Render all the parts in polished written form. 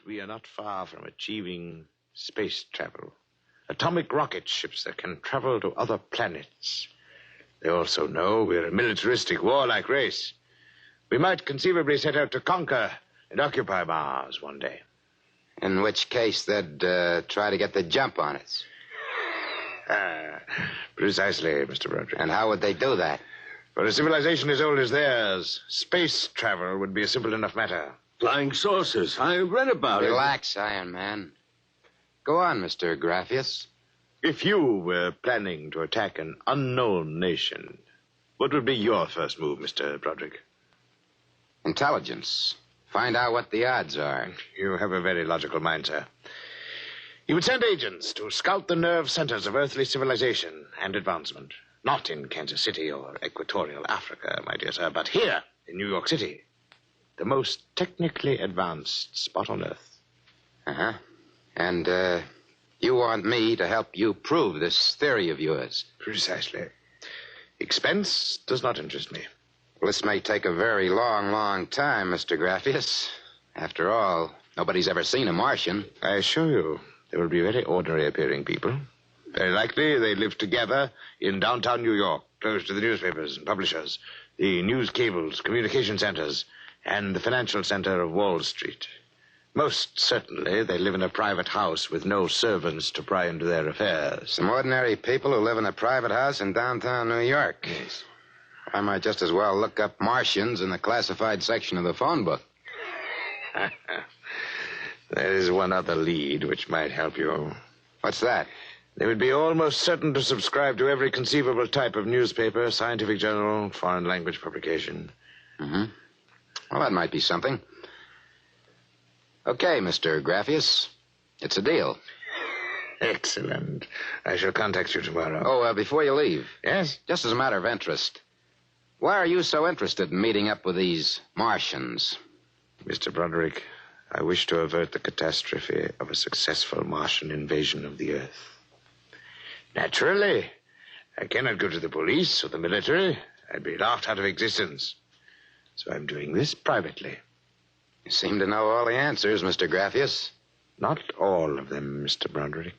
we are not far from achieving space travel. Atomic rocket ships that can travel to other planets. They also know we're a militaristic, warlike race. We might conceivably set out to conquer and occupy Mars one day. In which case, they'd try to get the jump on us. Precisely, Mr. Broderick. And how would they do that? For a civilization as old as theirs, space travel would be a simple enough matter. Flying saucers. I read about it. Relax, Iron Man. Go on, Mr. Graphius. If you were planning to attack an unknown nation, what would be your first move, Mr. Broderick? Intelligence. Find out what the odds are. You have a very logical mind, sir. You would send agents to scout the nerve centers of earthly civilization and advancement. Not in Kansas City or equatorial Africa, my dear sir, but here in New York City. The most technically advanced spot on Earth. Uh-huh. And, you want me to help you prove this theory of yours? Precisely. Expense does not interest me. Well, this may take a very long, long time, Mr. Graphius. After all, nobody's ever seen a Martian. I assure you, they will be very ordinary-appearing people. Very likely they live together in downtown New York, close to the newspapers and publishers, the news cables, communication centers, and the financial center of Wall Street. Most certainly, they live in a private house with no servants to pry into their affairs. Some ordinary people who live in a private house in downtown New York. Yes. I might just as well look up Martians in the classified section of the phone book. There is one other lead which might help you. What's that? They would be almost certain to subscribe to every conceivable type of newspaper, scientific journal, foreign language publication. Mm-hmm. Well, that might be something. Okay, Mr. Graphius. It's a deal. Excellent. I shall contact you tomorrow. Oh, before you leave. Yes? Just as a matter of interest. Why are you so interested in meeting up with these Martians? Mr. Broderick, I wish to avert the catastrophe of a successful Martian invasion of the Earth. Naturally, I cannot go to the police or the military. I'd be laughed out of existence. So I'm doing this privately. You seem to know all the answers, Mr. Graphius. Not all of them, Mr. Broderick.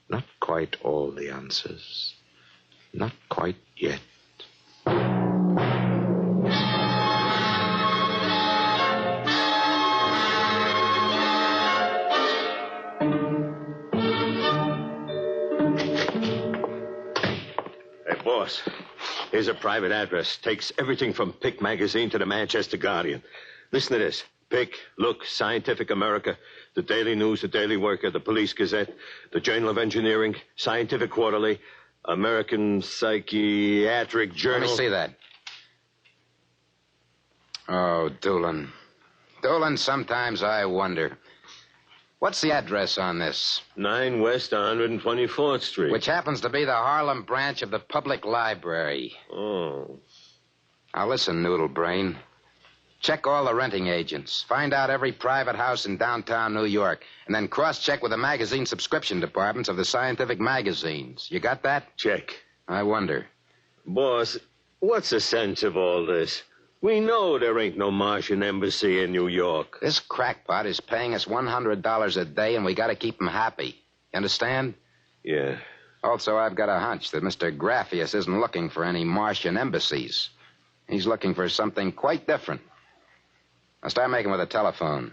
Not quite all the answers. Not quite yet. Boss, here's a private address. Takes everything from Pick magazine to the Manchester Guardian. Listen to this. Pick, Look, Scientific America, the Daily News, the Daily Worker, the Police Gazette, the Journal of Engineering, Scientific Quarterly, American Psychiatric Journal. Let me see that. Oh, Doolin. Doolin, sometimes I wonder. What's the address on this? 9 West 124th Street. Which happens to be the Harlem branch of the Public Library. Oh. Now listen, Noodle Brain. Check all the renting agents. Find out every private house in downtown New York. And then cross-check with the magazine subscription departments of the scientific magazines. You got that? Check. I wonder. Boss, what's the sense of all this? We know there ain't no Martian embassy in New York. This crackpot is paying us $100 a day, and we got to keep him happy. You understand? Yeah. Also, I've got a hunch that Mr. Graphius isn't looking for any Martian embassies. He's looking for something quite different. Now start making with a telephone.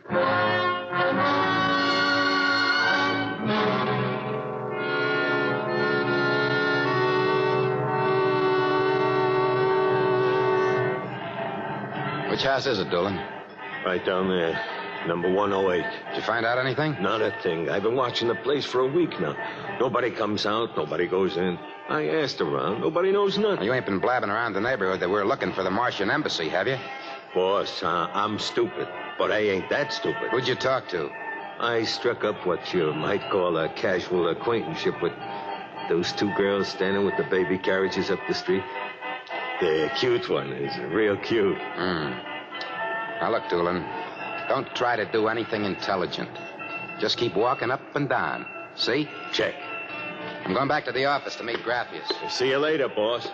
Which house is it, Doolin? Right down there. Number 108. Did you find out anything? Not a thing. I've been watching the place for a week now. Nobody comes out. Nobody goes in. I asked around. Nobody knows nothing. You ain't been blabbing around the neighborhood that we're looking for the Martian embassy, have you? Boss, I'm stupid. But I ain't that stupid. Who'd you talk to? I struck up what you might call a casual acquaintanceship with those two girls standing with the baby carriages up the street. The cute one is real cute. Now, look, Doolin, don't try to do anything intelligent. Just keep walking up and down. See? Check. I'm going back to the office to meet Graphius. See you later, boss.